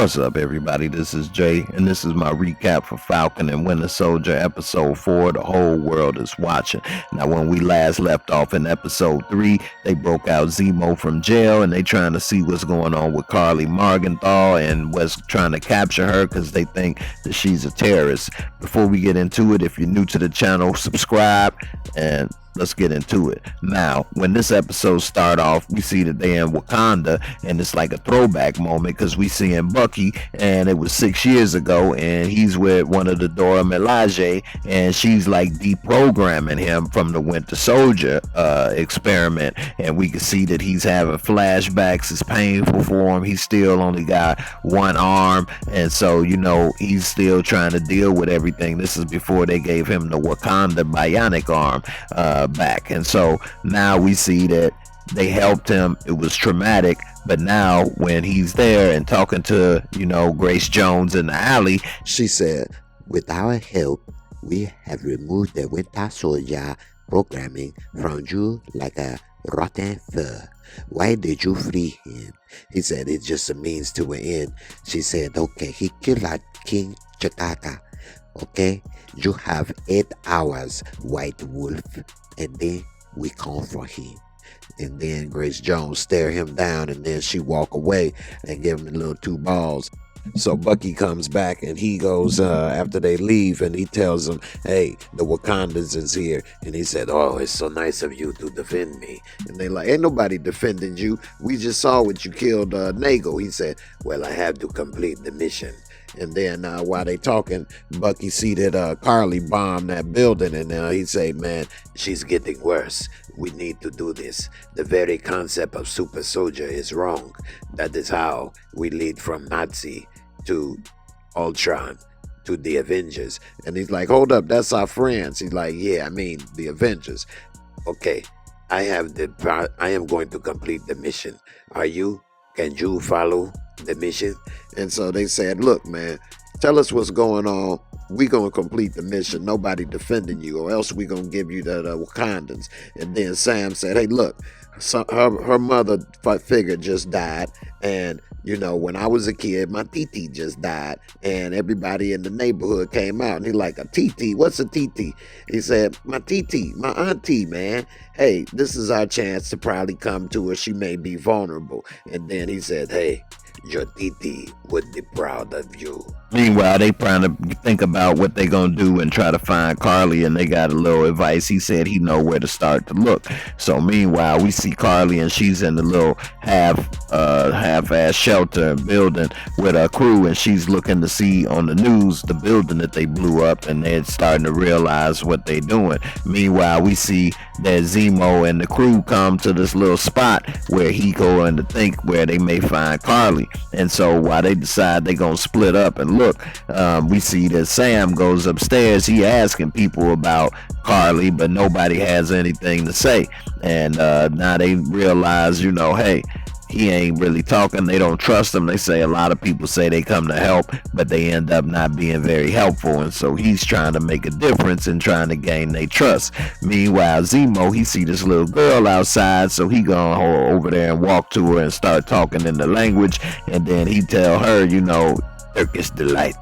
What's up, everybody? This is Jay, and this is my recap for Falcon and Winter Soldier episode 4. The whole world is watching. Now, when we last left off in episode 3, they broke out Zemo from jail, and they trying to see what's going on with Carly Morgenthau and what's trying to capture her because they think that she's a terrorist. Before we get into it, if you're new to the channel, subscribe and let's get into it. Now, when this episode start off, we see that they're in Wakanda, and it's like a throwback moment because we see in Bucky, and it was 6 years ago, and he's with one of the Dora Milaje, and she's like deprogramming him from the Winter Soldier experiment, and we can see that he's having flashbacks. It's painful for him. He's still only got one arm, and so, you know, he's still trying to deal with everything. This is before they gave him the Wakanda bionic arm back, and so now we see that they helped him. It was traumatic, but now when he's there and talking to, you know, Grace Jones in the alley, she said, "With our help, we have removed the Winter Soldier programming from you like a rotten fur. Why did you free him?" He said, "It's just a means to an end." She said, "Okay, he killed our King Chakaka. Okay, you have 8 hours, White Wolf, and then we come for him." And then Grace Jones stare him down, and then she walk away and give him the little 2 balls. So Bucky comes back, and he goes after they leave, and he tells them, "Hey, the Wakandans is here." And he said, "Oh, it's so nice of you to defend me." And they like, "Ain't nobody defending you. We just saw what you killed Nago." He said, "Well, I have to complete the mission." And then while they talking, Bucky see that Carly bombed that building, and he say, "Man, she's getting worse. We need to do this. The very concept of super soldier is wrong. That is how we lead from Nazi to Ultron to the Avengers." And he's like, "Hold up, that's our friends." He's like, "Yeah, I mean the Avengers. Okay, I am going to complete the mission. Are you? Can you follow the mission?" And so they said, "Look, man, tell us what's going on. We gonna complete the mission. Nobody defending you, or else we gonna give you the Wakandans." And then Sam said, "Hey, look, her mother figure just died, and you know, when I was a kid, my TT just died, and everybody in the neighborhood came out." And he like, "A TT? What's a TT?" He said, "My TT, my auntie, man. Hey, this is our chance to probably come to her. She may be vulnerable." And then he said, "Hey, your TT would be proud of you." Meanwhile, they trying to think about what they gonna do and try to find Carly, and they got a little advice. He said he know where to start to look. So meanwhile, we see Carly, and she's in the little half-ass shelter building with her crew, and she's looking to see on the news the building that they blew up, and they're starting to realize what they're doing. Meanwhile, we see that Zemo and the crew come to this little spot where he going to think where they may find Carly, and so while they decide they gonna split up and look, we see that Sam goes upstairs. He asking people about Carly, but nobody has anything to say. And now they realize, you know, hey, he ain't really talking. They don't trust him. They say a lot of people say they come to help, but they end up not being very helpful. And so he's trying to make a difference and trying to gain their trust. Meanwhile, Zemo, he see this little girl outside, so he gonna go over there and walk to her and start talking in the language. And then he tell her, you know, Turkish delight,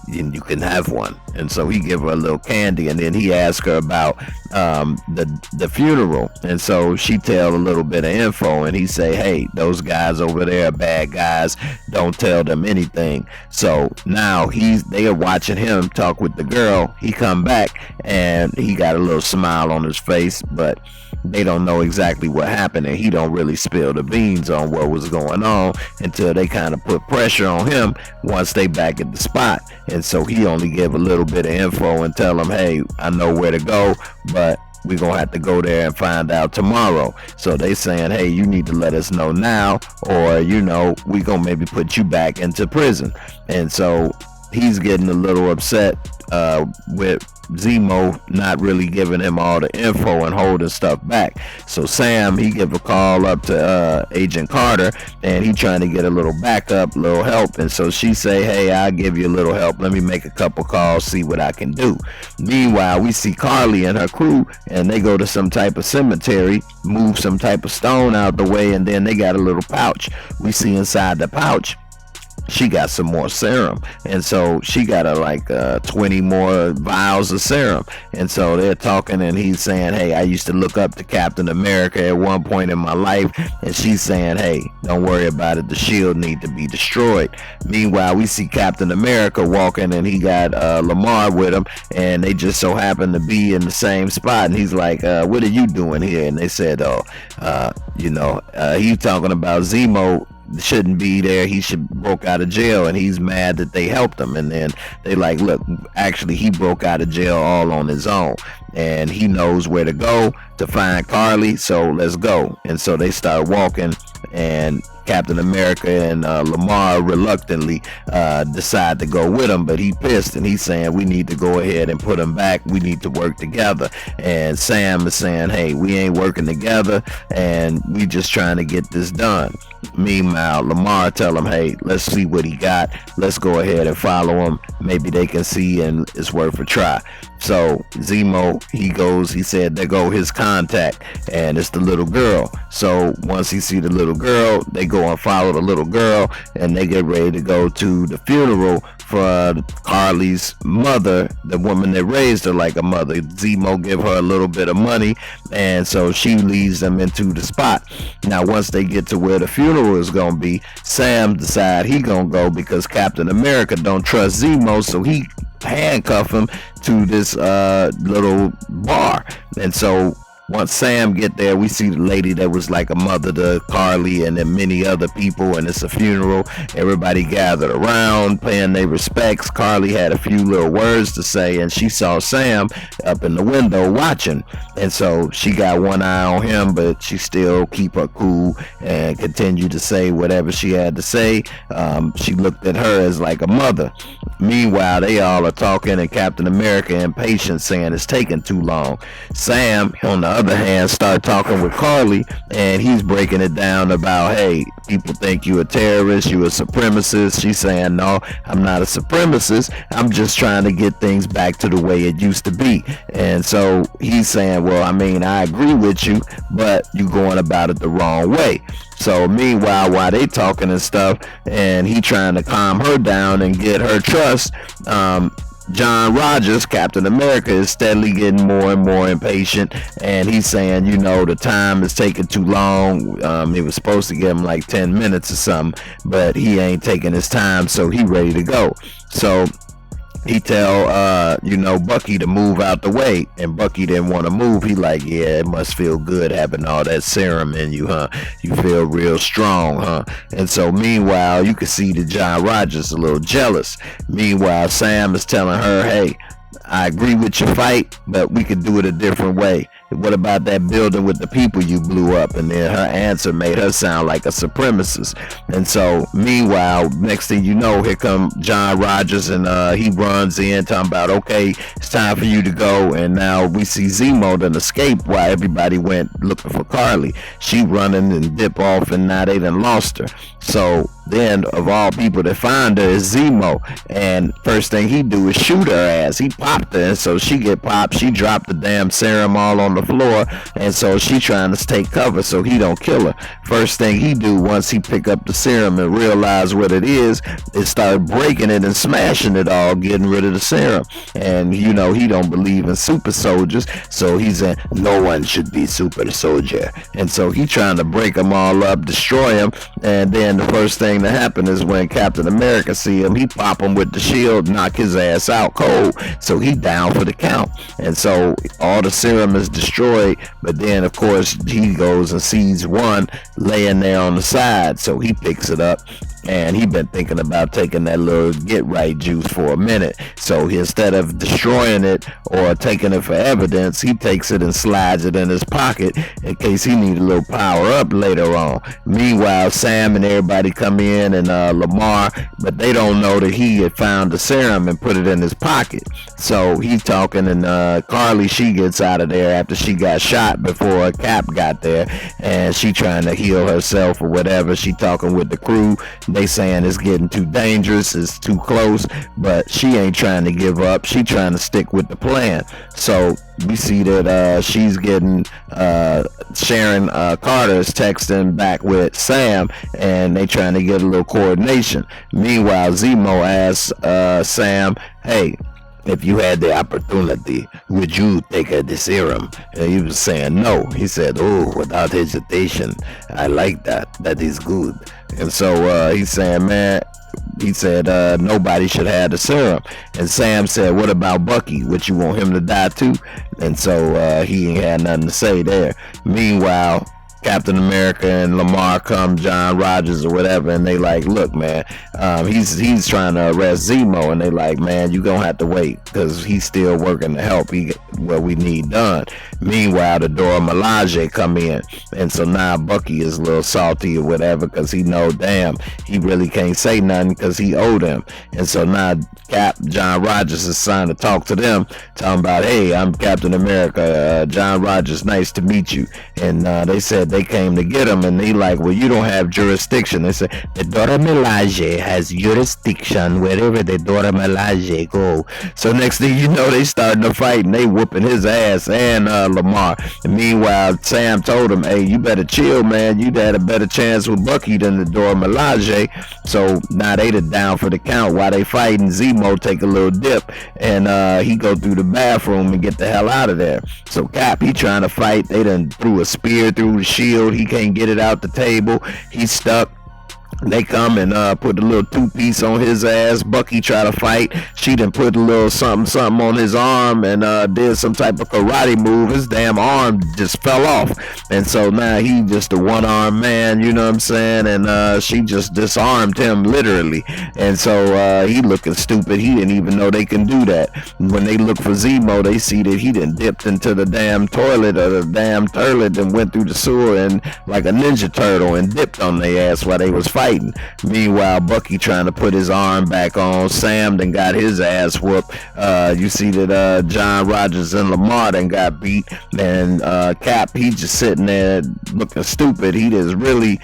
and you can have one. And so he give her a little candy, and then he ask her about the funeral, and so she tell a little bit of info, and he say, "Hey, those guys over there are bad guys, don't tell them anything." So now they are watching him talk with the girl. He come back, and he got a little smile on his face, but they don't know exactly what happened, and he don't really spill the beans on what was going on until they kind of put pressure on him once they back at the spot. And so he only give a little bit of info and tell them, "Hey, I know where to go, but we're gonna have to go there and find out tomorrow." So they saying, "Hey, you need to let us know now, or you know, we gonna maybe put you back into prison." And so he's getting a little upset with Zemo not really giving him all the info and holding stuff back. So Sam, he give a call up to Agent Carter, and he trying to get a little backup, little help. And so she say, "Hey, I'll give you a little help. Let me make a couple calls, see what I can do." Meanwhile, we see Carly and her crew, and they go to some type of cemetery, move some type of stone out the way, and then they got a little pouch. We see inside the pouch she got some more serum, and so she got like 20 more vials of serum. And so they're talking, and he's saying, hey, I used to look up to Captain America at one point in my life, and she's saying, hey, don't worry about it, the shield need to be destroyed. Meanwhile, we see Captain America walking, and he got Lamar with him, and they just so happen to be in the same spot. And he's like, what are you doing here? And they said, he's talking about Zemo shouldn't be there, he should broke out of jail, and he's mad that they helped him. And then they like, look, actually he broke out of jail all on his own, and he knows where to go to find Carly, so let's go. And so they start walking, and Captain America and Lamar reluctantly decide to go with him, but he pissed, and he's saying we need to go ahead and put him back, we need to work together. And Sam is saying, hey, we ain't working together, and we just trying to get this done. Meanwhile, Lamar tell him, hey, let's see what he got, let's go ahead and follow him, maybe they can see and it's worth a try. So Zemo, he said there go his contact, and it's the little girl. So once he see the little girl, they go and follow the little girl, and they get ready to go to the funeral for Carly's mother, the woman that raised her like a mother. Zemo give her a little bit of money, and so she leads them into the spot. Now once they get to where the funeral is gonna be, Sam decide he gonna go because Captain America don't trust Zemo, so he handcuff him to this little bar. And so once Sam get there, we see the lady that was like a mother to Carly, and then many other people, and it's a funeral. Everybody gathered around paying their respects. Carly had a few little words to say, and she saw Sam up in the window watching, and so she got one eye on him, but she still keep her cool and continue to say whatever she had to say. She looked at her as like a mother. Meanwhile, they all are talking, and Captain America impatient, saying it's taking too long. Sam, on the other hand, start talking with Carly, and he's breaking it down about, hey, people think you a terrorist, you a supremacist. She's saying, no, I'm not a supremacist, I'm just trying to get things back to the way it used to be. And so he's saying, well, I mean, I agree with you, but you going about it the wrong way. So meanwhile, while they talking and stuff, and he trying to calm her down and get her trust, John Rogers, Captain America, is steadily getting more and more impatient, and he's saying, the time is taking too long. He was supposed to give him like 10 minutes or something, but he ain't taking his time, so he ready to go. So he tell Bucky to move out the way, and Bucky didn't want to move. He like, yeah, it must feel good having all that serum in you, huh? You feel real strong, huh? And so meanwhile, you can see that John Rogers a little jealous. Meanwhile, Sam is telling her, hey, I agree with your fight, but we could do it a different way. What about that building with the people you blew up? And then her answer made her sound like a supremacist. And so meanwhile, next thing you know, here come John Rogers, and he runs in talking about, okay, it's time for you to go. And now we see Zemo done escape while everybody went looking for Carly. She running and dip off, and now they done lost her. So then, of all people that find her is Zemo, and first thing he do is shoot her ass. He popped her, and so she get popped. She dropped the damn serum all on the floor, and so she trying to take cover so he don't kill her. First thing he do once he pick up the serum and realize what it is start breaking it and smashing it all, getting rid of the serum. And he don't believe in super soldiers, so he's saying no one should be super soldier. And so he trying to break them all up, destroy them, and then the first thing to happen is when Captain America see him, he pop him with the shield, knock his ass out cold, so he down for the count. And so all the serum is destroyed, but then of course he goes and sees one laying there on the side, so he picks it up, and he been thinking about taking that little get right juice for a minute. So instead of destroying it or taking it for evidence, he takes it and slides it in his pocket in case he need a little power up later on. Meanwhile, Sam and everybody come in, and Lamar, but they don't know that he had found the serum and put it in his pocket. So he's talking, and Carly, she gets out of there after she got shot before Cap got there, and she trying to heal herself or whatever. She talking with the crew. They saying it's getting too dangerous, it's too close, but she ain't trying to give up. She trying to stick with the plan. So we see that she's getting Sharon Carter is texting back with Sam, and they trying to get a little coordination. Meanwhile, Zemo asks Sam, hey, if you had the opportunity, would you take the serum? And he was saying no. He said, oh, without hesitation. I like that. That is good. And so he's saying, man, he said nobody should have the serum. And Sam said, what about Bucky? Would you want him to die too? And so he ain't had nothing to say there. Meanwhile, Captain America and Lamar come, John Rogers or whatever, and they like, look, man, he's trying to arrest Zemo, and they like, man, you gonna have to wait because he's still working to help what we need done. Meanwhile, the Dora Milaje come in, and so now Bucky is a little salty or whatever because he know, damn, he really can't say nothing because he owed him. And so now John Rogers is trying to talk to them, talking about, hey, I'm Captain America, John Rogers, nice to meet you. And they said they came to get him, and he like, well, you don't have jurisdiction. They said the Dora Milaje has jurisdiction wherever the Dora Milaje go. So next thing you know, they starting to fight, and they whooping his ass and Lamar. And meanwhile, Sam told him, hey, you better chill, man. You had a better chance with Bucky than the Dora Milaje. So now they down for the count. While they fighting, Zemo take a little dip, and he go through the bathroom and get the hell out of there. So Cap, he trying to fight. They done threw a spear through the shield. He can't get it out the table. He's stuck. They come and put a little two-piece on his ass. Bucky try to fight. She done put a little something on his arm and did some type of karate move. His damn arm just fell off. And so now he just a one-armed man, you know what I'm saying? And she just disarmed him, literally. And so he looking stupid. He didn't even know they can do that. When they look for Zemo, they see that he done dipped into the damn toilet or the damn toilet and went through the sewer and like a ninja turtle and dipped on their ass while they was fighting. Meanwhile, Bucky trying to put his arm back on. Sam then got his ass whooped. You see that John Rogers and Lamar then got beat, and Cap, he just sitting there looking stupid. He is really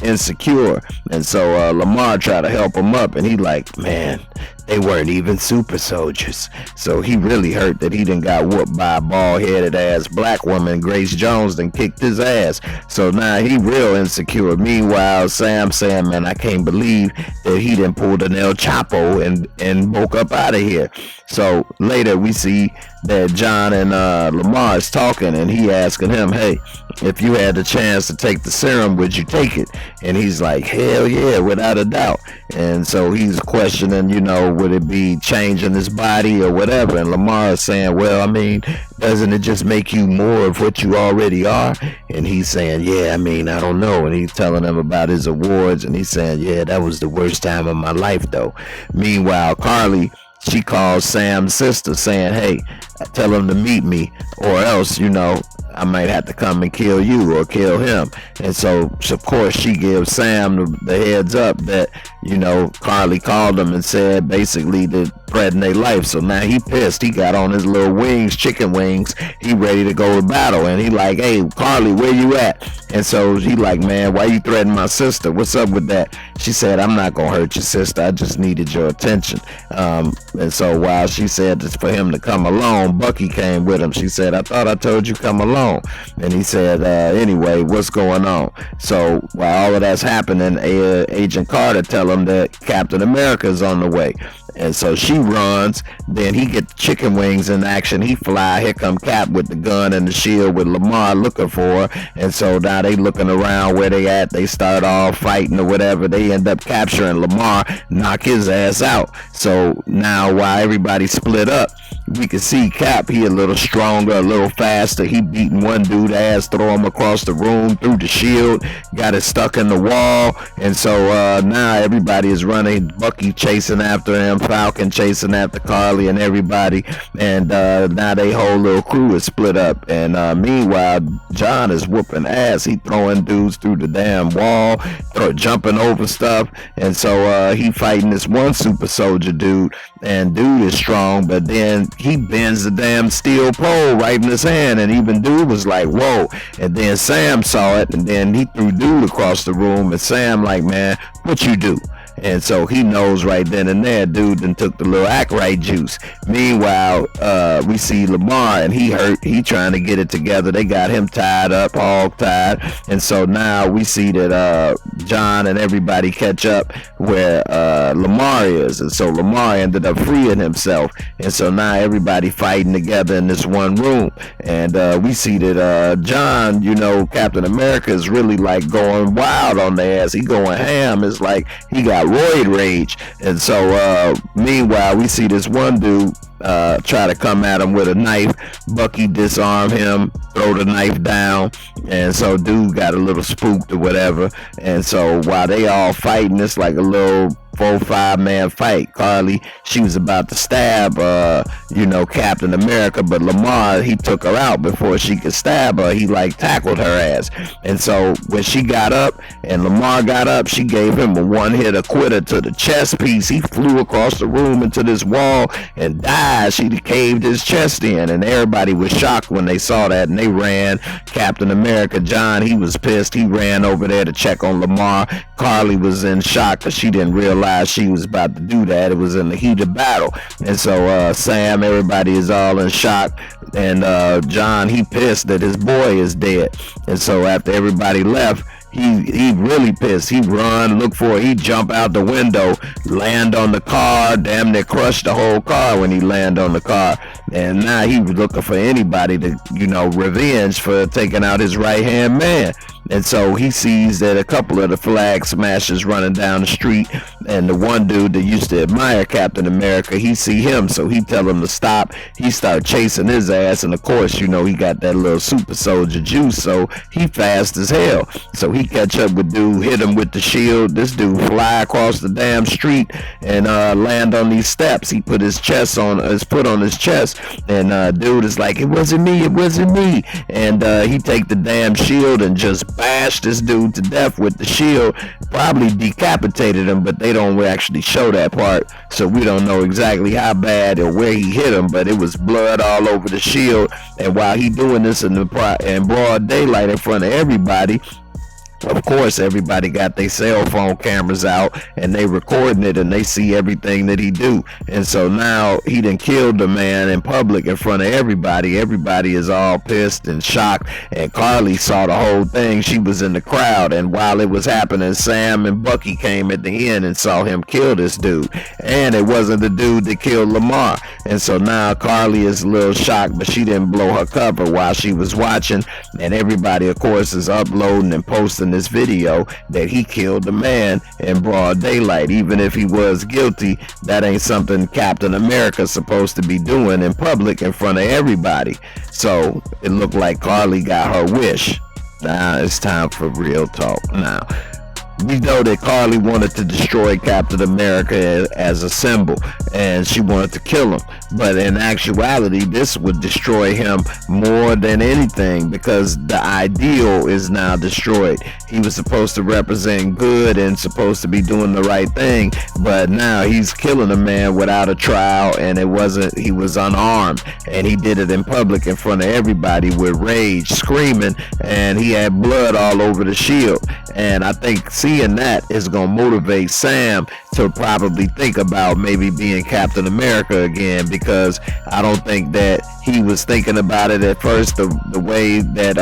insecure, and so Lamar tried to help him up, and he like, man, they weren't even super soldiers. So he really hurt that he done got whooped by a bald-headed ass black woman. Grace Jones done kicked his ass. So now he real insecure. Meanwhile, Sam saying, man, I can't believe that he done pulled an El Chapo and woke up out of here. So later we see that John and Lamar is talking, and he asking him, hey, if you had the chance to take the serum, would you take it? And he's like, hell yeah, without a doubt. And so he's questioning, you know, would it be changing his body or whatever? And Lamar is saying, well, I mean, doesn't it just make you more of what you already are? And he's saying, yeah, I mean, I don't know. And he's telling him about his awards, and he's saying, yeah, that was the worst time of my life, though. Meanwhile, Carly, she calls Sam's sister saying, hey, tell him to meet me, or else, you know, I might have to come and kill you or kill him. And so, of course, she gives Sam the heads up that, you know, Carly called him and said basically to threaten their life. So now he pissed. He got on his little wings, chicken wings. He ready to go to battle. And he like, hey, Carly, where you at? And so he like, man, why you threatening my sister? What's up with that? She said, I'm not going to hurt your sister. I just needed your attention. And so while she said this for him to come alone, Bucky came with him. She said, I thought I told you come alone. And he said, anyway, what's going on? So while all of that's happening, Agent Carter tell him that Captain America is on the way. And so she runs, then he gets chicken wings in action. He fly, here come Cap with the gun and the shield with Lamar looking for her. And so now they looking around where they at. They start off fighting or whatever. They end up capturing Lamar, knock his ass out. So now while everybody split up, we can see Cap, he a little stronger, a little faster. He beating one dude ass, throw him across the room through the shield, got it stuck in the wall. And so now everybody is running. Bucky chasing after him, Falcon chasing after Carly and everybody. And now they whole little crew is split up. And meanwhile, John is whooping ass. He throwing dudes through the damn wall, jumping over stuff. And so he fighting this one super soldier dude. And dude is strong, but then he bends the damn steel pole right in his hand, and even dude was like, whoa. And then Sam saw it, and then he threw dude across the room, and Sam like, man, what you do? And so he knows right then and there, dude then took the little act right juice. Meanwhile, we see Lamar, and he hurt. He trying to get it together. They got him tied up, hog tied. And so now we see that John and everybody catch up where Lamar is. And so Lamar ended up freeing himself. And so now everybody fighting together in this one room. And we see that John, you know, Captain America is really like going wild on their ass. He going ham. It's like he got roid rage. And so meanwhile we see this one dude try to come at him with a knife. Bucky disarm him, throw the knife down, and so dude got a little spooked or whatever. And so while they all fighting, it's like a little 4-5 man fight. Carly, she was about to stab you know, Captain America, but Lamar, he took her out before she could stab her. He like tackled her ass. And so when she got up and Lamar got up, she gave him a one-hit quitter to the chest piece. He flew across the room into this wall and died. She caved his chest in, and everybody was shocked when they saw that, and they ran. Captain America, John, he was pissed. He ran over there to check on Lamar. Carly was in shock because she didn't realize she was about to do that. It was in the heat of battle. And so Sam, everybody is all in shock, and John, he pissed that his boy is dead. And so after everybody left, he really pissed. He run, look for it. He jump out the window, land on the car, damn near crush the whole car when he land on the car. And now he was looking for anybody to, you know, revenge for taking out his right hand man. And so he sees that a couple of the flag smashers running down the street, and the one dude that used to admire Captain America, he see him, so he tell him to stop. He start chasing his ass, and of course, you know, he got that little super soldier juice, so he fast as hell. So he catch up with dude, hit him with the shield. This dude fly across the damn street and land on these steps. He put his foot on his chest, and dude is like, it wasn't me, and he take the damn shield and just bashed this dude to death with the shield. Probably decapitated him, but they don't actually show that part, so we don't know exactly how bad or where he hit him, but it was blood all over the shield. And while he doing this in broad daylight in front of everybody, of course, everybody got their cell phone cameras out, and they recording it, and they see everything that he do. And so now he done killed the man in public in front of everybody. Everybody is all pissed and shocked, and Carly saw the whole thing. She was in the crowd, and while it was happening, Sam and Bucky came at the end and saw him kill this dude. And it wasn't the dude that killed Lamar. And so now Carly is a little shocked, but she didn't blow her cover while she was watching. And everybody, of course, is uploading and posting this video that he killed the man in broad daylight. Even if he was guilty, that ain't something Captain America's supposed to be doing in public in front of everybody. So it looked like Carly got her wish. Now it's time for real talk. Now we know that Carly wanted to destroy Captain America as a symbol, and she wanted to kill him, but in actuality this would destroy him more than anything, because the ideal is now destroyed. He was supposed to represent good and supposed to be doing the right thing, but now he's killing a man without a trial, and he was unarmed, and he did it in public in front of everybody with rage, screaming, and he had blood all over the shield. And I think seeing that is going to motivate Sam to probably think about maybe being Captain America again, because I don't think that he was thinking about it at first the way that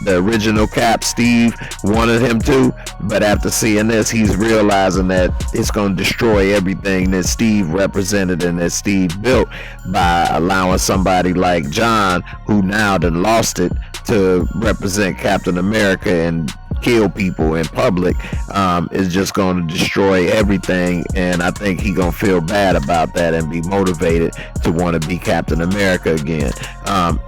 the original Cap, Steve, wanted him to. But after seeing this, he's realizing that it's going to destroy everything that Steve represented and that Steve built by allowing somebody like John, who now done lost it, to represent Captain America and kill people in public. Is just going to destroy everything, and I think he gonna feel bad about that and be motivated to want to be Captain America again.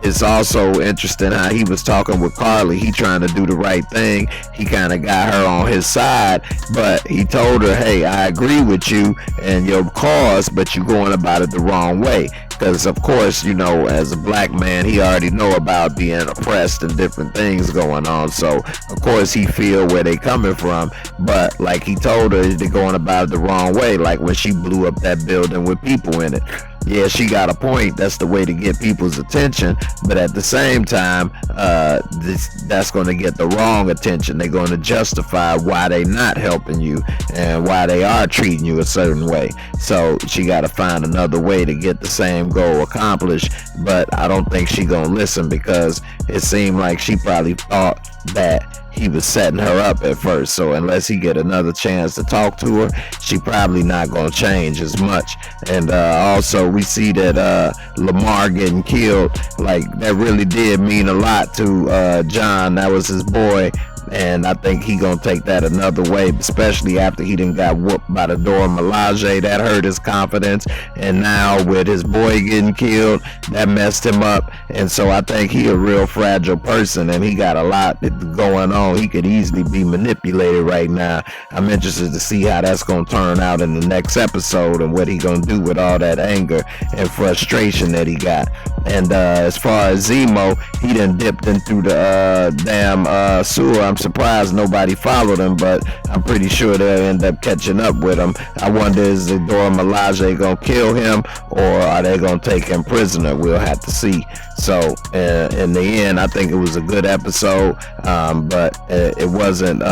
It's also interesting how he was talking with Carly. He trying to do the right thing. He kind of got her on his side, but he told her, hey, I agree with you and your cause, but you're going about it the wrong way. Because of course, you know, as a black man, he already know about being oppressed and different things going on. So of course he feel where they coming from, but like he told her, they're going about it the wrong way. Like when she blew up that building with people in it. yeah, she got a point. That's the way to get people's attention. But at the same time, that's going to get the wrong attention. They're going to justify why they not helping you and why they are treating you a certain way. So she got to find another way to get the same goal accomplished. But I don't think she going to listen, because it seemed like she probably thought that he was setting her up at first. So unless he get another chance to talk to her, she probably not gonna change as much. And also we see that Lamar getting killed, like that really did mean a lot to John. That was his boy, and I think he gonna take that another way, especially after he done got whooped by the Dora Milaje. That hurt his confidence, and now with his boy getting killed, that messed him up. And so I think he a real fragile person, and he got a lot going on. He could easily be manipulated right now. I'm interested to see how that's gonna turn out in the next episode, and what he gonna do with all that anger and frustration that he got. And as far as Zemo, he done dipped into the damn sewer. I'm surprised nobody followed him, but I'm pretty sure they'll end up catching up with him. I wonder, is the Dora Milaje gonna kill him, or are they gonna take him prisoner? We'll have to see. So in the end, I think it was a good episode, but it wasn't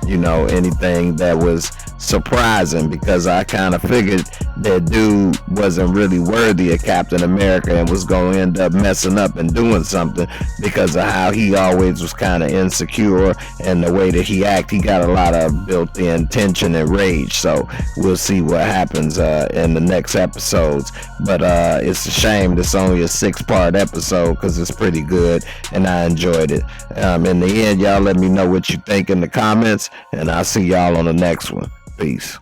anything that was surprising, because I kind of figured that dude wasn't really worthy of Captain America and was going to end up messing up and doing something, because of how he always was kind of insecure, and the way that he act. He got a lot of built-in tension and rage. So we'll see what happens in the next episodes. But it's a shame it's only a 6-part episode, because it's pretty good and I enjoyed it. In the end, y'all let me know what you think in the comments, and I'll see y'all on the next one. Peace.